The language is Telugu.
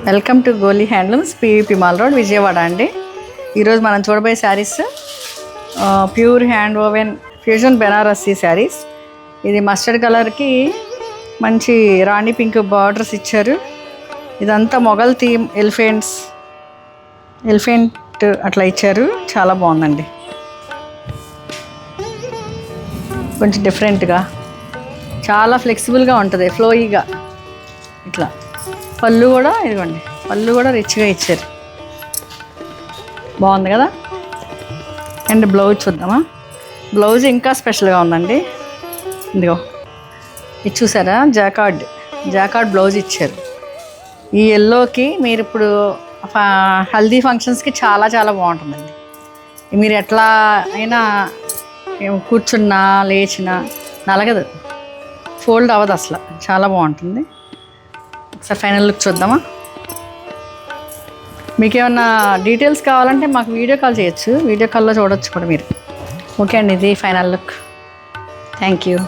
Welcome to Goli handlooms, PVP mall road, Vijayawada అండి. ఈరోజు మనం చూడబోయే saris pure hand woven fusion Banarasi saris. ఇది మస్టర్డ్ కలర్కి మంచి రాణి పింక్ బార్డర్స్ ఇచ్చారు. ఇదంతా మొఘల్ థీమ్, ఎలిఫెంట్ అట్లా ఇచ్చారు. చాలా బాగుందండి, కొంచెం డిఫరెంట్గా, చాలా ఫ్లెక్సిబుల్గా ఉంటుంది, ఫ్లోయీగా. ఇట్లా పళ్ళు కూడా ఇదిగోండి, పళ్ళు కూడా రిచ్గా ఇచ్చారు, బాగుంది కదా. అండ్ బ్లౌజ్ చూద్దామా. బ్లౌజ్ ఇంకా స్పెషల్గా ఉందండి. ఇదిగో ఇది చూసారా, జాకార్డ్ బ్లౌజ్ ఇచ్చారు. ఈ ఎల్లోకి మీరు ఇప్పుడు హల్దీ ఫంక్షన్స్కి చాలా చాలా బాగుంటుందండి. మీరు ఎట్లా అయినా కూర్చున్నా లేచినా నలగదు, ఫోల్డ్ అవ్వదు అసలు, చాలా బాగుంటుంది. ఒకసారి ఫైనల్ లుక్ చూద్దామా. మీకు ఏమన్నా డీటెయిల్స్ కావాలంటే మాకు వీడియో కాల్ చేయొచ్చు, వీడియో కాల్లో చూడొచ్చు కూడా మీరు. ఓకే అండి, ఇది ఫైనల్ లుక్. Thank you.